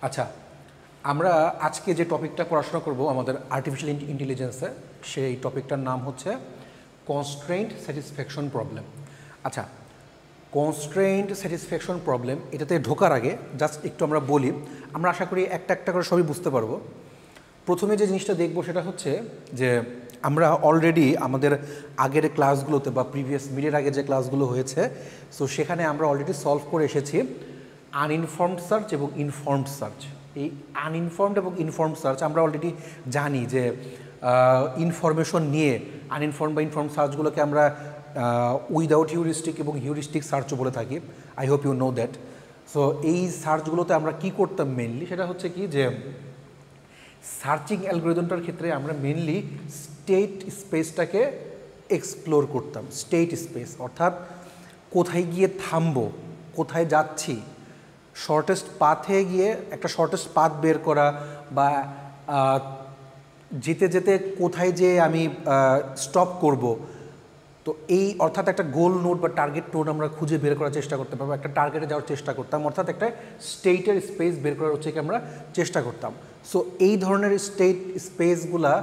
আচ্ছা, আমরা আজকে যে টপিকটা পড়াশোনা করব আমাদের আর্টিফিশিয়াল ইন্টেলিজেন্সে, সেই টপিকটার নাম হচ্ছে কনস্ট্রেইন্ট স্যাটিসফ্যাকশন প্রবলেম। আচ্ছা, কনস্ট্রেইন্ট স্যাটিসফ্যাকশন প্রবলেম এটাতে ঢোকার আগে জাস্ট একটু আমরা বলি, আমরা আশা করি একটা একটা করে সবই বুঝতে পারবো। প্রথমে যে জিনিসটা দেখব সেটা হচ্ছে যে আমরা অলরেডি আমাদের আগের ক্লাসগুলোতে বা প্রিভিয়াস মিডের আগে যে ক্লাসগুলো হয়েছে, সো সেখানে আমরা অলরেডি সলভ করে এসেছি আনইনফর্মড সার্চ এবং ইনফর্মড সার্চ। এই আনইনফর্মড এবং ইনফর্মড সার্চ আমরা অলরেডি জানি যে ইনফরমেশন নিয়ে আনইনফর্মড বা ইনফর্মড সার্চগুলোকে আমরা উইদাউট হিউরিস্টিক এবং হিউরিস্টিক সার্চও বলে থাকি। I hope you know that. So এই সার্চগুলোতে আমরা কি করতাম মেনলি, সেটা হচ্ছে কি যে সার্চিং অ্যালগোরিদমটার ক্ষেত্রে আমরা মেনলি স্টেট স্পেসটাকে এক্সপ্লোর করতাম। স্টেট স্পেস অর্থাৎ কোথায় গিয়ে থামবো, কোথায় যাচ্ছি, শর্টেস্ট পাথে গিয়ে একটা শর্টেস্ট পাথ বের করা, বা যেতে যেতে কোথায় যে আমি স্টপ করব। তো এই অর্থাৎ একটা গোল নোড বা টার্গেট নোড আমরা খুঁজে বের করার চেষ্টা করতে পারবো, একটা টার্গেটে যাওয়ার চেষ্টা করতাম, অর্থাৎ একটা স্টেটের স্পেস বের করার হচ্ছে কি আমরা চেষ্টা করতাম। সো এই ধরনের স্টেট স্পেসগুলা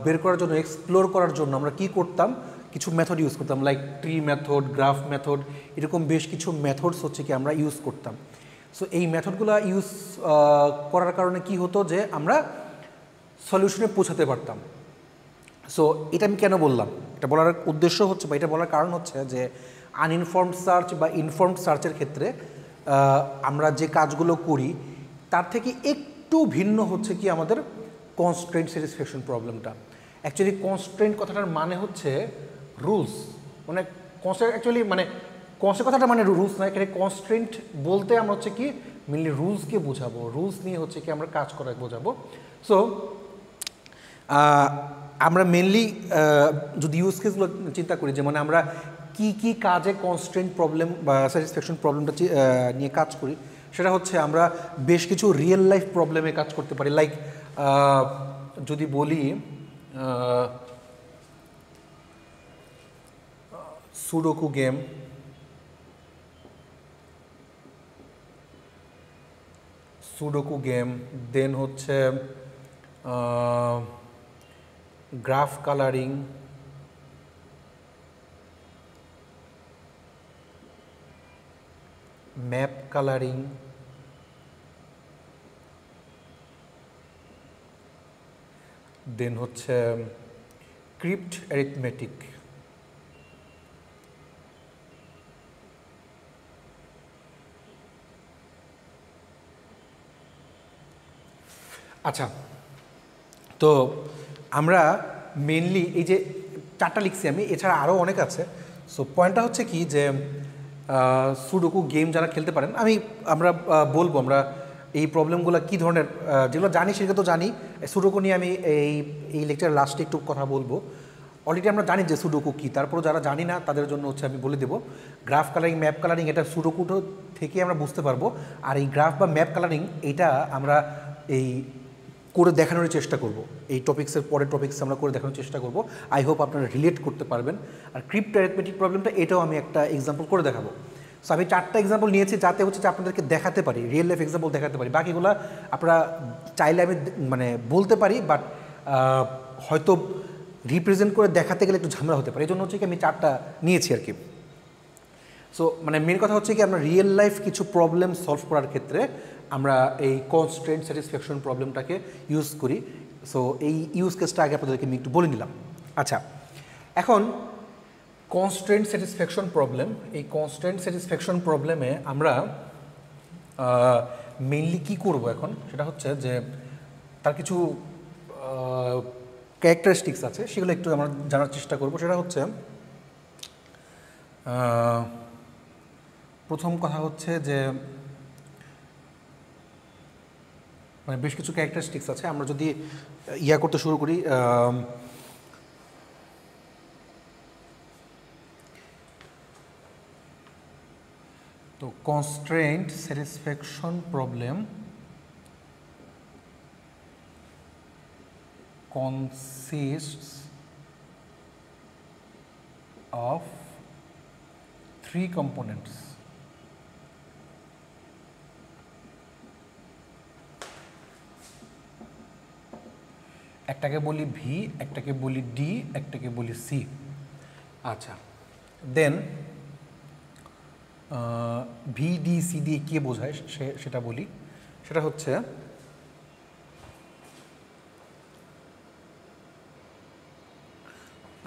বের করার জন্য, এক্সপ্লোর করার জন্য আমরা কি করতাম, কিছু মেথড ইউজ করতাম, like tree method, graph method, এরকম বেশ কিছু মেথডস হচ্ছে কি আমরা ইউজ করতাম। সো এই মেথডগুলো ইউজ করার কারণে কি হতো যে আমরা সলিউশনে পৌঁছাতে পারতাম। সো এটা আমি কেন বললাম, এটা বলার উদ্দেশ্য হচ্ছে বা এটা বলার কারণ হচ্ছে যে আনইনফর্মড সার্চ বা ইনফর্মড সার্চের ক্ষেত্রে আমরা যে কাজগুলো করি তার থেকে একটু ভিন্ন হচ্ছে কি আমাদের কনস্ট্রেন্ট স্যাটিসফ্যাকশন প্রবলেমটা। অ্যাকচুয়ালি কনস্ট্রেন্ট কথাটার মানে হচ্ছে রুলস, মানে কনস্ট্রেন্ট অ্যাকচুয়ালি মানে কনস্ট্রেন্ট কথাটা মানে রুলস নয়, এখানে কনস্ট্রেন্ট বলতে আমরা হচ্ছে কি মেনলি রুলসকে বোঝাবো, রুলস নিয়ে হচ্ছে কি আমরা কাজ করা বোঝাবো। সো আমরা মেনলি যদি ইউজ কেসগুলো চিন্তা করি, যে মানে আমরা কি কি কাজে কনস্ট্রেন্ট প্রবলেম বা স্যাটিসফ্যাকশন প্রবলেমটা নিয়ে কাজ করি, সেটা হচ্ছে আমরা বেশ কিছু রিয়েল লাইফ প্রবলেমে কাজ করতে পারি। লাইক যদি বলি সুডোকু গেম, দেন হচ্ছে গ্রাফ কালারিং, ম্যাপ কালারিং, দেন হচ্ছে ক্রিপ্ট অ্যারিথমেটিক। আচ্ছা, তো আমরা মেনলি এই যে চারটা লিখছি আমি, এছাড়া আরও অনেক আছে। সো পয়েন্টটা হচ্ছে কি যে সুডোকু গেম যারা খেলতে পারেন, আমরা বলবো আমরা এই প্রবলেমগুলো কী ধরনের, যেগুলো জানি সেগুলো তো জানি। সুডোকু নিয়ে আমি এই লেকচারের লাস্টে একটু কথা বলবো। অলরেডি আমরা জানি যে সুডোকু কী, তারপরও যারা জানি না তাদের জন্য হচ্ছে আমি বলে দেবো। গ্রাফ কালারিং, ম্যাপ কালারিং, এটা সুডোকুটো থেকে আমরা বুঝতে পারবো। আর এই গ্রাফ বা ম্যাপ কালারিং এটা আমরা এই করে দেখানোর চেষ্টা করব, এই টপিক্সের পরের টপিক্স আমরা করে দেখানোর চেষ্টা করব। আই হোপ আপনারা রিলেট করতে পারবেন। আর ক্রিপ্ট অ্যারিথমেটিক প্রবলেমটা এটাও আমি একটা এক্সাম্পল করে দেখাবো। সো আমি চারটা এক্সাম্পল নিয়েছি যাতে হচ্ছে যে আপনাদেরকে দেখাতে পারি, রিয়েল লাইফ এক্সাম্পল দেখাতে পারি। বাকিগুলো আপনারা চাইলে আমি মানে বলতে পারি, বাট হয়তো রিপ্রেজেন্ট করে দেখাতে গেলে একটু ঝামেলা হতে পারে, এই জন্য হচ্ছে কি আমি চারটা নিয়েছি আর কি। সো মানে মেন কথা হচ্ছে কি আমরা রিয়েল লাইফ কিছু প্রবলেম সলভ করার ক্ষেত্রে আমরা এই কনস্ট্রেন্ট স্যাটিসফ্যাকশন প্রবলেমটাকে ইউজ করি। সো এই ইউজ কেসটা আগে আপনাদেরকে আমি একটু বলে নিলাম। আচ্ছা, এখন কনস্ট্রেন্ট স্যাটিসফ্যাকশন প্রবলেম, এই কনস্ট্রেন্ট স্যাটিসফ্যাকশন প্রবলেমে আমরা মেইনলি কী করব এখন, সেটা হচ্ছে যে তার কিছু ক্যারেক্টারিস্টিক্স আছে, সেগুলো একটু আমরা জানার চেষ্টা করব। সেটা হচ্ছে প্রথম কথা হচ্ছে যে মানে বেশ কিছু ক্যারেক্টারিস্টিক্স আছে, আমরা যদি করতে শুরু করি। তো constraint satisfaction problem consists of three components. একটাকে বলি ভি, একটাকে বলি ডি, একটাকে বলি সি। আচ্ছা, দেন ভি ডি সি দিয়ে কে বোঝায় সেটা বলি। সেটা হচ্ছে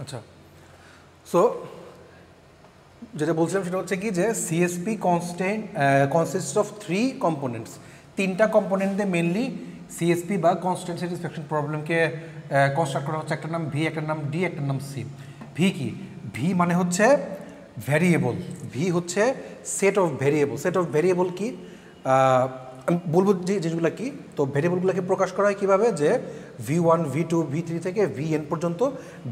আচ্ছা, সো যেটা বলছিলাম সেটা হচ্ছে কি যে সিএসপি কনসিস্ট অফ 3 কম্পোনেন্টস। 3টা কম্পোনেন্ট দিয়ে মেনলি সিএসপি বা কনস্ট্যান্ট স্যাটিসফ্যাকশন প্রবলেমকে কনস্ট্রাক্ট করা হচ্ছে। একটার নাম ভি, একটার নাম ডি, একটার নাম সি। ভি কি? ভি মানে হচ্ছে ভ্যারিয়েবল। ভি হচ্ছে set of variable. Set of variable কি আমি বলবো যে জিনিসগুলো কি। তো ভ্যারিয়েবলগুলোকে প্রকাশ করা হয় কীভাবে, যে V1 V2 V3 থেকে Vn পর্যন্ত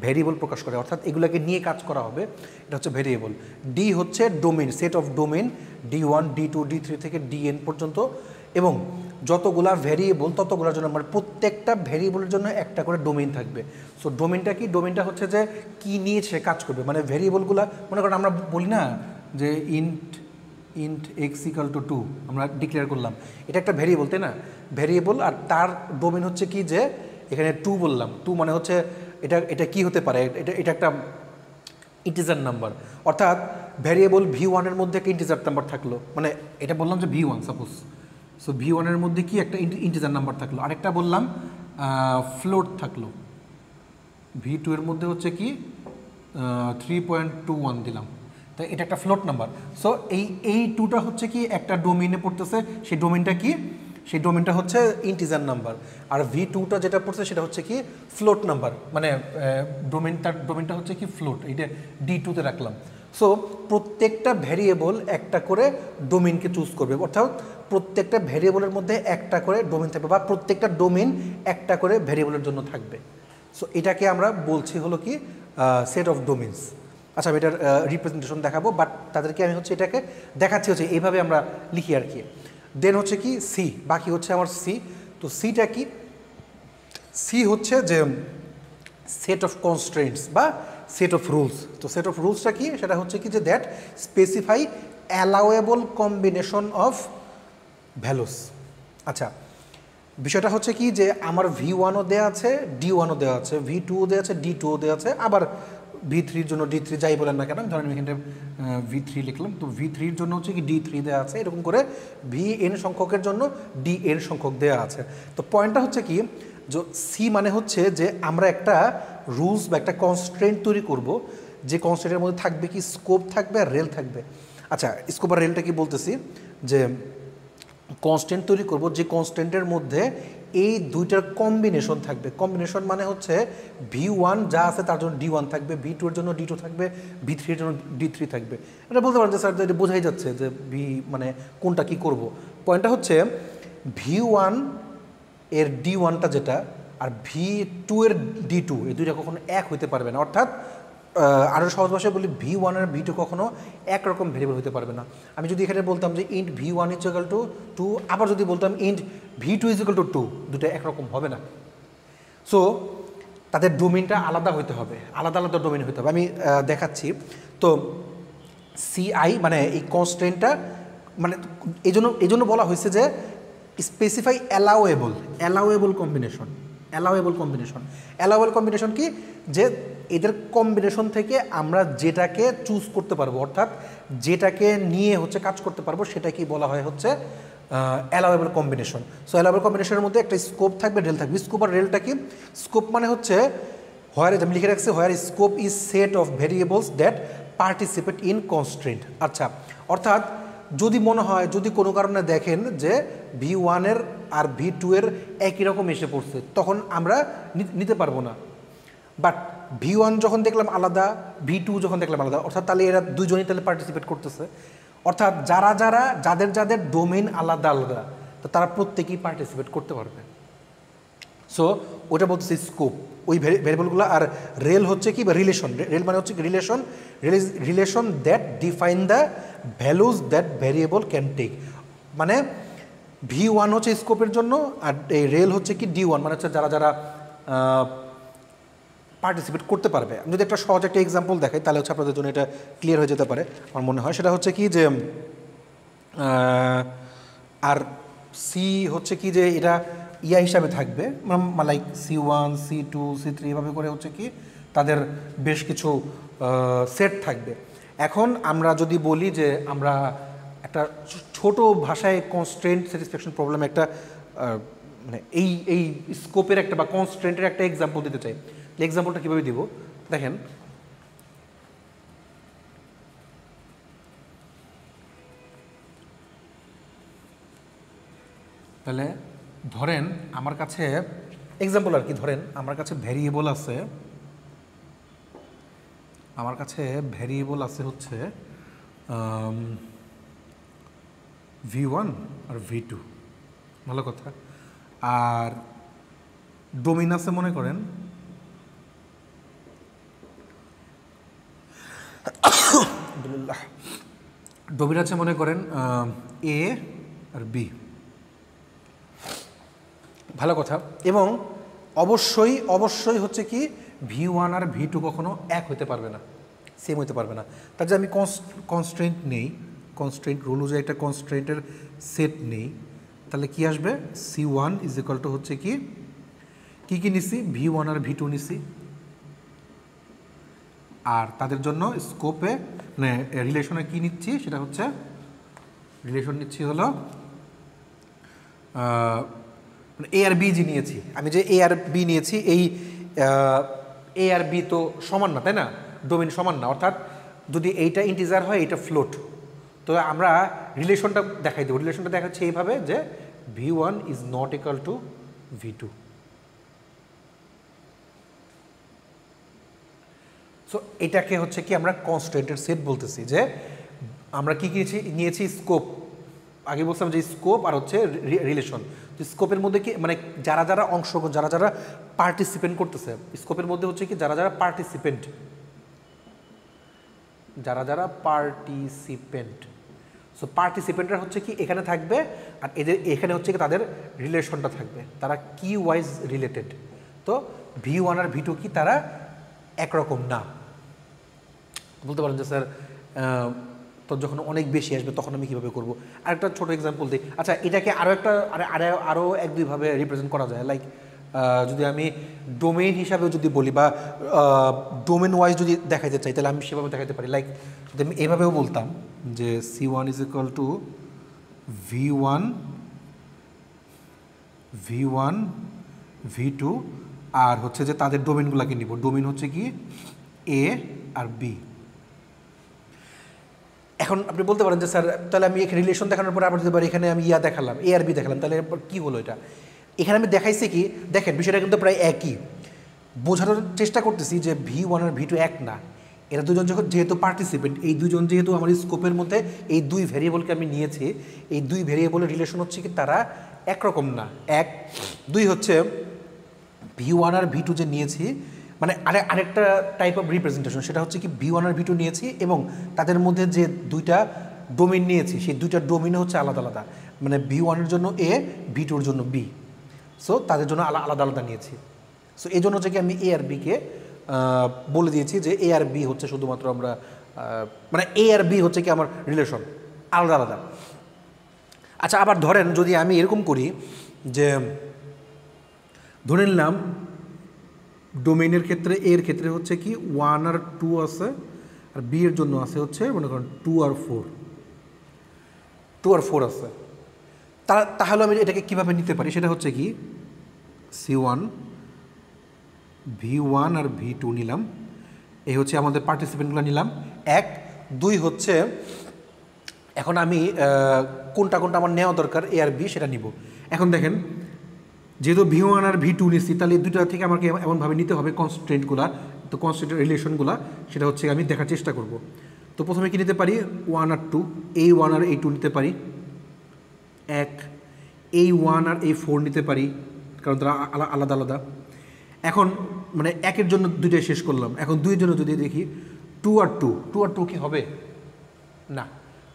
ভ্যারিয়েবল প্রকাশ করে, অর্থাৎ এগুলোকে নিয়ে কাজ করা হবে, এটা হচ্ছে ভ্যারিয়েবল। ডি হচ্ছে domain, set of domain D1 D2 D3 থেকে Dn পর্যন্ত, এবং যতগুলা ভ্যারিয়েবল ততগুলোর জন্য মানে প্রত্যেকটা ভ্যারিয়েবলের জন্য একটা করে ডোমেইন থাকবে। সো ডোমেনটা কি? ডোমেনটা হচ্ছে যে কী নিয়ে সে কাজ করবে, মানে ভ্যারিয়েবলগুলো মনে করেন আমরা বলি না যে ইন্ট এক্স ইকাল টু 2 আমরা ডিক্লেয়ার করলাম, এটা একটা ভ্যারিয়েবল, তাই না? ভ্যারিয়েবল, আর তার ডোমেন হচ্ছে কি যে এখানে 2 বললাম। 2 মানে হচ্ছে এটা কি হতে পারে, এটা একটা ইন্টিজার নাম্বার, অর্থাৎ ভ্যারিয়েবল V1 এর মধ্যে একটা ইন্টিজার নাম্বার থাকলো, মানে এটা বললাম যে V1 সাপোজ। সো V1 এর মধ্যে কি একটা ইন্টিজার নাম্বার থাকলো, আরেকটা বললাম ফ্লোট থাকলো। V2 এর মধ্যে হচ্ছে কি 3.21 দিলাম, তাই এটা একটা ফ্লোট নাম্বার। সো এই 2টা হচ্ছে কি একটা ডোমেইনে পড়তেছে, সেই ডোমেইনটা কি? সেই ডোমেইনটা হচ্ছে ইন্টিজার নাম্বার। আর V2টা যেটা পড়ছে সেটা হচ্ছে কি ফ্লোট নাম্বার, মানে ডোমেইনটা হচ্ছে কি ফ্লোট, এইটা D2তে রাখলাম। সো প্রত্যেকটা ভ্যারিয়েবল একটা করে ডোমেইনকে চুজ করবে, অর্থাৎ প্রত্যেকটা ভ্যারিয়েবলের মধ্যে একটা করে ডোমেইন থাকবে, বা প্রত্যেকটা ডোমেইন একটা করে ভ্যারিয়েবলের জন্য থাকবে। সো এটাকে আমরা বলছি হলো কি সেট অফ ডোমেইনস। আচ্ছা, আমি এটার রিপ্রেজেন্টেশন দেখাবো, বাট তাদেরকে আমি হচ্ছে এটাকে দেখাচ্ছি হচ্ছে এইভাবে আমরা লিখি আর কি। দেন হচ্ছে কি সি, বাকি হচ্ছে আমার সি। তো সিটা কি? সি হচ্ছে যে সেট অফ কনস্ট্রেন্টস বা সেট অফ রুলস। তো সেট অফ রুলসটা কি? সেটা হচ্ছে কি যে that specify allowable combination of values. আচ্ছা, বিষয়টা হচ্ছে কি যে আমার V1ও দেওয়া আছে, D1ও দেওয়া আছে, V2ও দেওয়া আছে, D2ও দেওয়া আছে, আবার V3-র জন্য D3 যাই বলেন না কেন, ধরেন আমি এখানে V3 লিখলাম, তো V3-র জন্য হচ্ছে কি D3 দেওয়া আছে, এরকম করে Vn সংখ্যকের জন্য Dn সংখ্যক দেওয়া আছে। তো পয়েন্টটা হচ্ছে কি যে সি মানে হচ্ছে যে আমরা একটা রুলস বা একটা কনস্ট্রেন্ট তৈরি করব, যে কনস্ট্রেন্টের মধ্যে থাকবে কি স্কোপ থাকবে আর রেল থাকবে। আচ্ছা, স্কোপ আর রেলটা কি বলতেছি, যে কনস্ট্যান্ট তৈরি করব যে কনস্ট্যান্টের মধ্যে এই দুইটার কম্বিনেশন থাকবে। কম্বিনেশন মানে হচ্ছে V1 যা আছে তার জন্য D1 থাকবে, V2 এর জন্য D2 থাকবে, V3 এর জন্য D3 থাকবে। এটা বলতে পারেন যে স্যার এটা বোঝাই যাচ্ছে যে মানে কোনটা কি করব। পয়েন্টটা হচ্ছে V1 এর D1টা যেটা আর V2 এর D2 এই দুইটা কখনো এক হইতে পারবে না, অর্থাৎ আরও সহজ ভাষায় বলি V1 আর V2 কখনো একরকম ভেরিয়েবল হতে পারবে না। আমি যদি এখানে বলতাম যে ইন্ট V1 ইকুয়াল টু 2, আবার যদি বলতাম ইন্ট V2 ইকুয়াল টু 2, দুটো একরকম হবে না। সো তাদের ডোমেইনটা আলাদা হতে হবে, আলাদা আলাদা ডোমেইন হতে হবে। আমি দেখাচ্ছি। তো সিআই মানে এই কনস্ট্যান্টটা মানে এই জন্য বলা হয়েছে যে স্পেসিফাই অ্যালাউয়েবল কম্বিনেশন কি, যে এদের কম্বিনেশন থেকে আমরা যেটাকে চুজ করতে পারবো, অর্থাৎ যেটাকে নিয়ে হচ্ছে কাজ করতে পারবো, সেটাকেই বলা হয় হচ্ছে অ্যালাউয়েবল কম্বিনেশন। সো অ্যালাউয়েবল কম্বিনেশনের মধ্যে একটা স্কোপ থাকবে, রেল থাকবে। স্কোপ আর রেলটা কি? স্কোপ মানে হচ্ছে আমি লিখে রাখছি where scope is set of variables that participate in constraint. আচ্ছা, অর্থাৎ যদি মনে হয়, যদি কোনো কারণে দেখেন যে V1 এর আর V2 এর একই রকম এসে পড়ছে, তখন আমরা নিতে পারবো না। বাট V1 যখন দেখলাম আলাদা, V2 যখন দেখলাম আলাদা, অর্থাৎ তাহলে এরা দুজনেই তাহলে পার্টিসিপেট করতেছে, অর্থাৎ যাদের ডোমেইন আলাদা আলাদা, তো তারা প্রত্যেকেই পার্টিসিপেট করতে পারবে। সো ওটা বলতেছে স্কোপ, ওই ভেরিয়েবলগুলো। আর রেল হচ্ছে কি, বা রিলেশন। রেল মানে হচ্ছে relation that define the values that variable can take. মানে V1 হচ্ছে স্কোপের জন্য, আর এই রেল হচ্ছে কি D1, মানে হচ্ছে যারা পার্টিসিপেট করতে পারবে। আমি যদি একটা সহজ একটা এক্সাম্পল দেখাই, তাহলে হচ্ছে আপনাদের জন্য এটা ক্লিয়ার হয়ে যেতে পারে আমার মনে হয়। সেটা হচ্ছে কি যে আর সি হচ্ছে কি যে এটা ইয়া হিসাবে থাকবে, লাইক C1 C2 C3 এভাবে করে হচ্ছে কি তাদের বেশ কিছু সেট থাকবে। এখন আমরা যদি বলি যে আমরা একটা ছোট ভাষায় কনস্ট্রেন্ট স্যাটিসফ্যাকশন প্রবলেম একটা মানে এই স্কোপের একটা বা কনস্ট্রেন্টের একটা এক্সাম্পল দিতে চাই। এক্সাম্পলটা কীভাবে দিব দেখেন, তাহলে ধরেন আমার কাছে এক্সাম্পল আর কি, ধরেন আমার কাছে ভ্যারিয়েবল আছে, হচ্ছে V1 আর V2, ভালো কথা। আর ডোমিন আছে মনে করেন ডোমিন আছে মনে করেন A আর B, ভালো কথা। এবং অবশ্যই হচ্ছে কি V1 আর V2 কখনো এক হতে পারবে না, সেম হতে পারবে না। তার যে আমি কনস্ট্রেন্ট নেই, কনস্ট্রেন্ট রুল অনুযায়ী একটা কনস্ট্রেন্টের সেট নেই, তাহলে কি আসবে C1 ইজ ইকুয়াল টু হচ্ছে কি নিছি V1 আর V2 নিছি, আর তাদের জন্য স্কোপে মানে রিলেশনে কি নিচ্ছি সেটা হচ্ছে রিলেশন নিচ্ছি হলো A আর B যে নিয়েছি, আমি যে A আর B নিয়েছি, এই A আর B তো সমান না, তাই না? ডোমেন সমান না, অর্থাৎ যদি এইটা ইন্টিজার হয় এইটা ফ্লোট, তো আমরা রিলেশনটা দেখাই দেবো। রিলেশনটা দেখাচ্ছে এইভাবে যে V1 is not equal to V2। So এটাকে হচ্ছে কি আমরা কনস্ট্রেন্টের সেট বলতেছি, যে আমরা কি নিয়েছি স্কোপ, আগে বলছিলাম যে স্কোপ আর হচ্ছে রিলেশন। তো স্কোপের মধ্যে কি মানে যারা অংশগ্রহণ, যারা পার্টিসিপেন্ট করতেছে, স্কোপের মধ্যে হচ্ছে কি যারা পার্টিসিপেন্ট, সো পার্টিসিপেন্টরা হচ্ছে কি এখানে থাকবে, আর এখানে হচ্ছে কি তাদের রিলেশনটা থাকবে, তারা কি ওয়াইজ রিলেটেড। তো V1 আর V2 কি তারা একরকম না। বলতে পারেন যে স্যার তো যখন অনেক বেশি আসবে তখন আমি কীভাবে করবো? আরেকটা ছোটো এক্সাম্পল দিই। আচ্ছা, এটাকে আরও এক দুইভাবে রিপ্রেজেন্ট করা যায়। লাইক যদি আমি ডোমেইন হিসাবেও যদি বলি বা ডোমেন ওয়াইজ যদি দেখাইতে চাই, তাহলে আমি সেভাবে দেখাতে পারি। লাইক যদি আমি এভাবেও বলতাম যে C1 is equal to V1 V2, আর হচ্ছে যে তাদের ডোমেনগুলোকে নিব। ডোমেন হচ্ছে কি A আর B। এখন আপনি বলতে পারেন যে স্যার তাহলে আমি এখানে রিলেশন দেখানোর পরে আবার যদি পারি এখানে আমি দেখালাম A আর B দেখালাম, তাহলে কী হলো এটা? এখানে আমি দেখাইছি কি, দেখেন বিষয়টা কিন্তু প্রায় একই। বোঝানোর চেষ্টা করতেছি যে V1 আর V2 এক না, এরা দুজন যেহেতু পার্টিসিপেন্ট, এই দুজন যেহেতু আমার স্কোপের মধ্যে এই দুই ভ্যারিয়েবলকে আমি নিয়েছি, এই দুই ভ্যারিয়েবলের রিলেশন হচ্ছে কি তারা একরকম না। দুই হচ্ছে V1 আর V2 যে নিয়েছি, মানে আরেকটা টাইপ অফ রিপ্রেজেন্টেশন, সেটা হচ্ছে কি V1 আর V2 নিয়েছি এবং তাদের মধ্যে যে দুইটা ডোমেন নিয়েছি, সেই দুইটা ডোমেনও হচ্ছে আলাদা আলাদা। মানে V1 এর জন্য A, V2 এর জন্য B, সো তাদের জন্য আলাদা আলাদা নিয়েছি। সো এই জন্য হচ্ছে কি আমি A আর Bকে বলে দিয়েছি যে A আর B হচ্ছে শুধুমাত্র আমরা মানে A আর B হচ্ছে কি আমার রিলেশন আলাদা আলাদা। আচ্ছা, আবার ধরেন যদি আমি এরকম করি যে ধরে নিলাম ডোমেইনের ক্ষেত্রে A এর ক্ষেত্রে হচ্ছে কি 1 আর 2 আছে, আর B এর জন্য আছে হচ্ছে মনে করেন 2 আর 4 আছে। তাহলে আমি এটাকে কীভাবে নিতে পারি সেটা হচ্ছে কি C1 V1 আর V2 নিলাম, এই হচ্ছে আমাদের পার্টিসিপেন্টগুলো নিলাম। 2 হচ্ছে এখন আমি কোনটা আমার নেওয়া দরকার A আর B সেটা নিব। এখন দেখেন যেহেতু V1 আর V2 নিচ্ছি, তাহলে দুইটা থেকে আমাকে এমনভাবে নিতে হবে কনস্ট্রেন্টগুলো, তো কনস্ট্রেন্টের রিলেশনগুলো সেটা হচ্ছে আমি দেখার চেষ্টা করব। তো প্রথমে কি নিতে পারি 1 আর 2, এই 1 আর এই 2 নিতে পারি। এই 1 আর এই 4 নিতে পারি, কারণ তারা আলাদা আলাদা। এখন মানে 1 জন্য দুইটাই শেষ করলাম। এখন 2 জন্য যদি দেখি 2 আর 2 কি হবে না?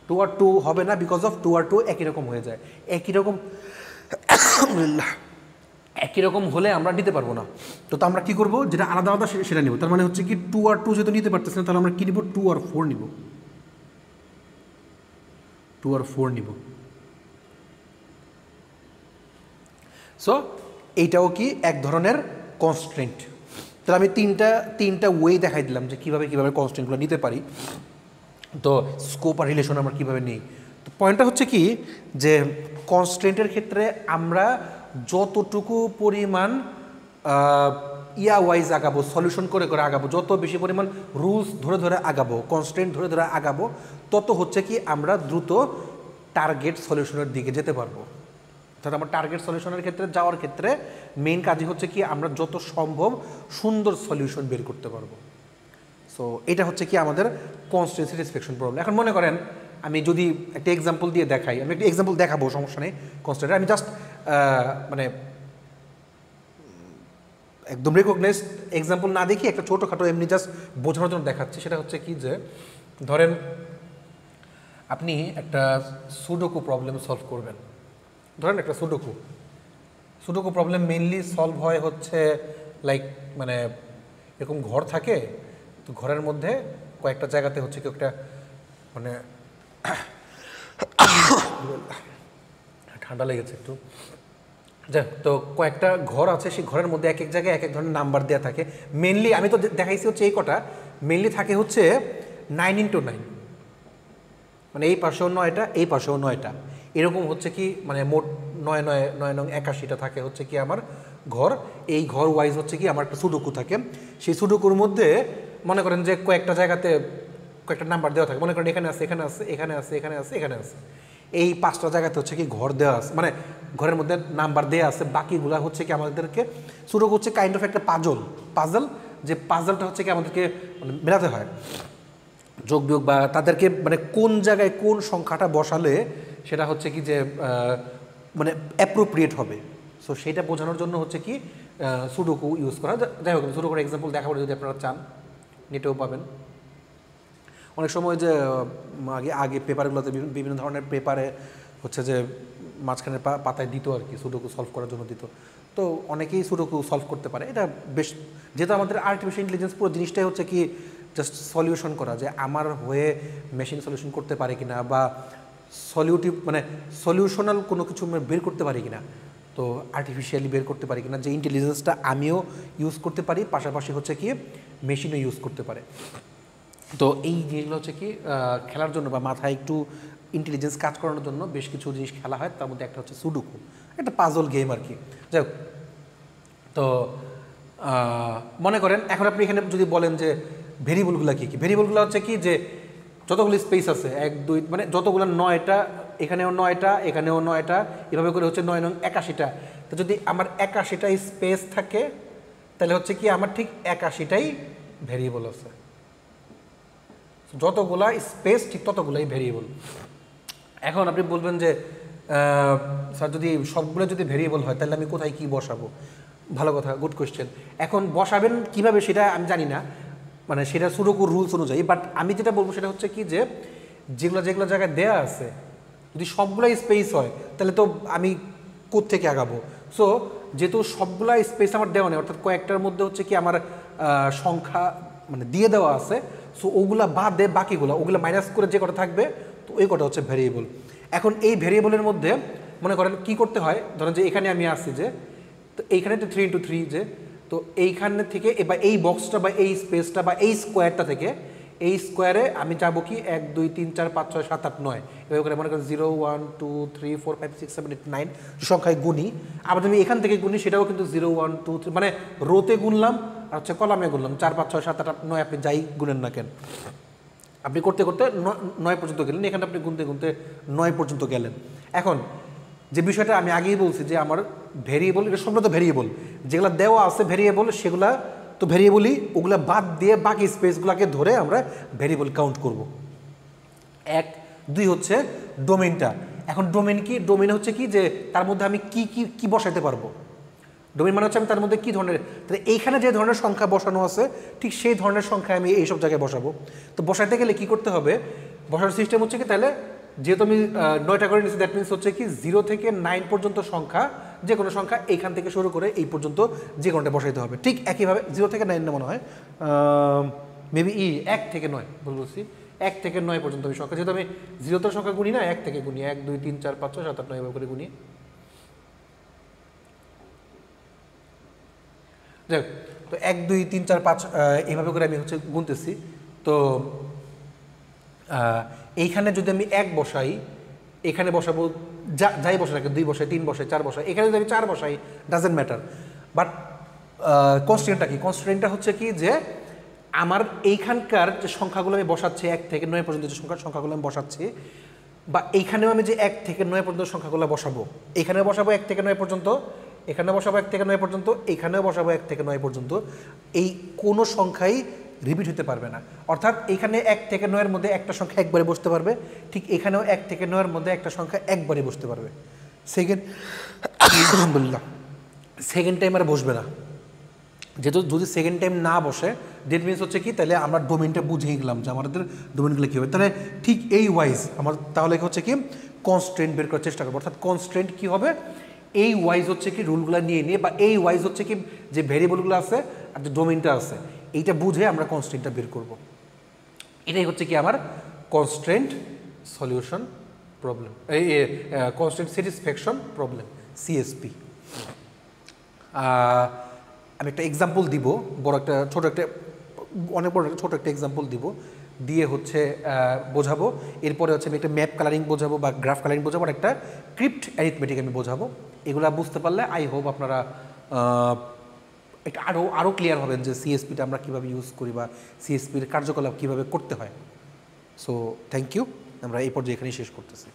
2 আর 2 হবে না, বিকজ অফ 2 আর 2 একই রকম হয়ে যায়। একই রকম হলে আমরা নিতে পারবো না। তো আমরা কি করব, যেটা আলাদা আলাদা সেটা নিব। তার মানে হচ্ছে কি 2 আর 2 যেহেতু নিতে পারতেছি না, তাহলে আমরা কি নিব 2 আর 4 নিব। 2 আর 4 নিব। সো এইটাও কি এক ধরনের কনস্ট্রেন্ট। তাহলে আমি তিনটা ওয়ে দেখাই দিলাম যে কীভাবে কনস্ট্রেন্টগুলো নিতে পারি। তো স্কোপ আর রিলেশন আমরা কীভাবে নিই। তো পয়েন্টটা হচ্ছে কি যে কনস্ট্রেন্টের ক্ষেত্রে আমরা যতটুকু পরিমাণ ওয়াইজ আগাবো, সলিউশন করে আগাবো, যত বেশি পরিমাণ রুলস ধরে আগাবো, কনস্ট্রেন্ট ধরে আগাবো, তত হচ্ছে কি আমরা দ্রুত টার্গেট সলিউশনের দিকে যেতে পারবো। অর্থাৎ আমার টার্গেট সলিউশনের ক্ষেত্রে যাওয়ার ক্ষেত্রে মেইন কাজই হচ্ছে কি আমরা যত সম্ভব সুন্দর সলিউশন বের করতে পারবো। সো এটা হচ্ছে কি আমাদের কনস্ট্রেন্ট স্যাটিসফ্যাকশন প্রবলেম। এখন মনে করেন আমি যদি একটা এক্সাম্পল দিয়ে দেখাই, আমি একটা এক্সাম্পল দেখাবো, সমস্যা নেই কনস্ট্রেন্ট। আমি জাস্ট মানে একদম রেকগনাইজড এক্সাম্পল না দেখি একটা ছোটোখাটো এমনি জাস্ট বোঝানোর জন্য দেখাচ্ছি। সেটা হচ্ছে কি যে ধরেন আপনি একটা সুডোকু প্রবলেম সলভ করবেন। ধরেন একটা সুডোকু প্রবলেম মেইনলি সলভ হয় হচ্ছে লাইক মানে এরকম ঘর থাকে, তো ঘরের মধ্যে কয়েকটা জায়গাতে হচ্ছে কি একটা মানে ঠান্ডা লেগেছে একটু, যাক। তো কয়েকটা ঘর আছে, সেই ঘরের মধ্যে এক এক জায়গায় এক এক ধরনের নাম্বার দেওয়া থাকে। মেনলি আমি তো দেখাইছি হচ্ছে এই কটা, মেনলি থাকে হচ্ছে 9x9, মানে এই পাশেও 9টা, এই পাশেও 9টা, এরকম হচ্ছে কি মানে মোট 9×9=81টা থাকে হচ্ছে কি আমার ঘর। এই ঘর ওয়াইজ হচ্ছে কি আমার একটা সুডোকু থাকে। সেই সুডোকুর মধ্যে মনে করেন যে কয়েকটা জায়গাতে কয়েকটা নাম্বার দেওয়া থাকে, মনে করেন এখানে আছে, এখানে আছে, এখানে আছে, এখানে আছে, এখানে আছে, এই 5টা জায়গাতে হচ্ছে কি ঘর দেওয়া আছে, মানে ঘরের মধ্যে নাম্বার দেওয়া আছে। বাকিগুলা হচ্ছে কি আমাদেরকে সুডোকু হচ্ছে কাইন্ড অফ একটা পাজল, যে পাজলটা হচ্ছে কি আমাদেরকে মানে মেলাতে হয়, যোগ বিয়োগ বা তাদেরকে মানে কোন জায়গায় কোন সংখ্যাটা বসালে সেটা হচ্ছে কি যে মানে অ্যাপ্রোপ্রিয়েট হবে। সো সেইটা বোঝানোর জন্য হচ্ছে কি সুডোকু ইউজ করা। যাই হোক, সুডোকুর এক্সাম্পল দেখাবো যদি আপনারা চান, নেটেও পাবেন। অনেক সময় যে আগে পেপারগুলোতে বিভিন্ন ধরনের পেপারে হচ্ছে যে মাঝখানে পাতায় দিত আর কি, সুডোকু সলভ করার জন্য দিত। তো অনেকেই সুডোকু সলভ করতে পারে। এটা বেশ, যেহেতু আমাদের আর্টিফিশিয়াল ইন্টেলিজেন্স পুরো জিনিসটাই হচ্ছে কি জাস্ট সলিউশন করা, যে আমার হয়ে মেশিন সলিউশন করতে পারে কিনা বা মানে সলিউশনাল কোনো কিছু বের করতে পারি কিনা, তো আর্টিফিশিয়ালি বের করতে পারি কিনা, যে ইন্টেলিজেন্সটা আমিও ইউজ করতে পারি, পাশাপাশি হচ্ছে কি মেশিনও ইউজ করতে পারে। তো এই জিনিসগুলো হচ্ছে কি খেলার জন্য বা মাথায় একটু ইন্টেলিজেন্স কাজ করানোর জন্য বেশ কিছু জিনিস খেলা হয়। তার মধ্যে একটা হচ্ছে সুডোকু, একটা পাজল গেম আর কি। যাই হোক, তো মনে করেন এখন আপনি এখানে যদি বলেন যে ভেরিয়েবলগুলো কী কী, ভেরিয়েবলগুলো হচ্ছে কি যে যতগুলো স্পেস আছে 1 2 মানে যতগুলো 9টা, এখানেও 9টা, এখানেও 9টা, এভাবে করে হচ্ছে 9×81টা। তো যদি আমার 81টাই স্পেস থাকে তাহলে হচ্ছে কি আমার ঠিক 81টাই ভেরিয়েবল আছে। যতগুলা স্পেস ঠিক ততগুলাই ভেরিয়েবল। এখন আপনি বলবেন যে স্যার যদি সবগুলো যদি ভেরিয়েবল হয় তাহলে আমি কোথায় কি বসাবো? ভালো কথা, গুড কোয়েশ্চেন। এখন বসাবেন কিভাবে সেটা আমি জানি না, মানে সেটা সুডোকুর রুলস অনুযায়ী। বাট আমি যেটা বলবো সেটা হচ্ছে কি যে যেগুলো জায়গায় দেয়া আছে যদি সবগুলাই স্পেস হয় তাহলে তো আমি কোত্থেকে আগাবো। সো যেহেতু সবগুলা স্পেস আমার দেওয়া নেই, অর্থাৎ কয়েকটার মধ্যে হচ্ছে কি আমার সংখ্যা মানে দিয়ে দেওয়া আছে, সো ওগুলা বাদ দিয়ে বাকিগুলো ওগুলো মাইনাস করে যে কটা থাকবে, তো ওই কটা হচ্ছে ভেরিয়েবল। এখন এই ভেরিয়েবলের মধ্যে মনে করেন কি করতে হয়, ধরেন যে এখানে আমি আসছি যে, তো এইখানে তো 3×3 যে, তো এইখানে থেকে বা এই বক্সটা বা এই স্পেসটা বা এই স্কোয়ারটা থেকে এই স্কোয়ারে আমি যাবো কি 1 2 3 4 5 6 7 8 9 এভাবে করে মনে করেন 0 1 2 3 4 5 6 7 8 9 সংখ্যায় গুনি। আবার আমি এখান থেকে গুনি সেটাও কিন্তু 0 1 2 3 মানে রোতে গুনলাম আর হচ্ছে কলামে গুনলাম 4 5 6 7 8 9 আপনি যাই গুনেন না কেন, আপনি করতে করতে 9 পর্যন্ত গেলেন, এখানে আপনি গুনতে গুনতে 9 পর্যন্ত গেলেন। এখন যে বিষয়টা আমি আগেই বলছি যে আমার ভেরিয়েবল, এটা সবগুলো তো ভেরিয়েবল, যেগুলো দেওয়া আছে ভেরিয়েবল সেগুলা তো ভেরিয়েবলই, ওগুলা বাদ দিয়ে বাকি স্পেসগুলোকে ধরে আমরা ভেরিয়েবল কাউন্ট করব। 1 2 হচ্ছে ডোমেনটা। এখন ডোমেন কি, ডোমেন হচ্ছে কি যে তার মধ্যে আমি কি কি কি বসাইতে পারবো। ডোমেন মানে হচ্ছে আমি তার মধ্যে কী ধরনের, তাহলে এইখানে যে ধরনের সংখ্যা বসানো আছে ঠিক সেই ধরনের সংখ্যা আমি এইসব জায়গায় বসাবো। তো বসাইতে গেলে কি করতে হবে, বসার সিস্টেম হচ্ছে কি, তাহলে যেহেতু আমি 9টা করে নিচ্ছি, দ্যাট মিনস হচ্ছে কি 0 থেকে 9 পর্যন্ত সংখ্যা, যে কোনো সংখ্যা এইখান থেকে শুরু করে এই পর্যন্ত যে কোনোটা বসাইতে হবে। ঠিক একইভাবে 0 থেকে 9 না মনে হয়, মেবি 1 থেকে 9 বলছি, 1 থেকে 9 পর্যন্ত আমি সংখ্যা, যেহেতু আমি 0 তো সংখ্যা গুনি না, 1 থেকে গুনি, 1 2 3 4 5 6 7 8 9 এভাবে করে গুনি। যাক, তো 1 2 3 4 5 এইভাবে করে আমি হচ্ছে গুনতেছি। তো এইখানে যদি আমি 1 বসাই, এখানে বসাবো যাই বসে থাকে, 2 বসাই, 3 বসাই, 4 বসাই, এখানে যদি আমি 4 বসাই ডাজেন্ট ম্যাটার। বাট কনস্ট্রেন্টটা কি? কনস্ট্রেন্টটা হচ্ছে কি যে আমার এইখানকার যে সংখ্যাগুলো আমি বসাচ্ছি 1 থেকে 9 পর্যন্ত যে সংখ্যাগুলো আমি বসাচ্ছি, বা এইখানেও আমি যে 1 থেকে 9 পর্যন্ত সংখ্যাগুলো বসাবো, এখানেও বসাবো 1 থেকে 9 পর্যন্ত, এখানেও বসাবো 1 থেকে 9 পর্যন্ত, এখানেও বসাবো 1 থেকে 9 পর্যন্ত, এই কোনো সংখ্যাই রিপিট হতে পারবে না। অর্থাৎ এখানে 1 থেকে 9 এর মধ্যে একটা সংখ্যা একবারে বসতে পারবে, ঠিক এখানেও 1 থেকে 9 এর মধ্যে একটা সংখ্যা একবারে বসতে পারবে। সেকেন্ড আলহামদুলিল্লাহ সেকেন্ড টাইম আর বসবে না। যেহেতু যদি সেকেন্ড টাইম না বসে, ডেট মিনস হচ্ছে কি, তাহলে আমরা ডোমেনটা বুঝেই গেলাম যে আমাদের ডোমেনগুলো কী হবে। তাহলে ঠিক এই ওয়াইজ আমার তাহলে হচ্ছে কি কনস্ট্রেন্ট বের করার চেষ্টা করবো। অর্থাৎ কনস্ট্রেন্ট কী হবে, এই ওয়াইজ হচ্ছে কি রুলগুলো নিয়ে নিয়ে, বা এই ওয়াইজ হচ্ছে কি যে ভেরিয়েবলগুলো আছে আর যে ডোমেনটা আছে, এইটা বুঝে আমরা কনস্ট্রেন্টটা বের করব। এটাই হচ্ছে কি আমার কনস্ট্রেন্ট সলিউশন প্রবলেম, এই কনস্ট্রেন্ট স্যাটিসফ্যাকশন প্রবলেম, সিএসপি। আমি একটা এক্সাম্পল দিব, বড় একটা ছোটো একটা অনেক বড় ছোটো একটা এক্সাম্পল দিব, দিয়ে হচ্ছে বোঝাবো। এরপরে হচ্ছে আমি একটা ম্যাপ কালারিং বোঝাবো বা গ্রাফ কালারিং বোঝাবো, আর একটা ক্রিপ্ট অ্যারিথমেটিক আমি বোঝাবো। এগুলো বুঝতে পারলে আই হোপ আপনারা একটা আরও ক্লিয়ার হবেন যে সিএসপিটা আমরা কীভাবে ইউজ করি বা সিএসপির কার্যকলাপ কীভাবে করতে হয়। সো থ্যাংক ইউ, আমরা এই পর্যায়ে এখানেই শেষ করতেছি।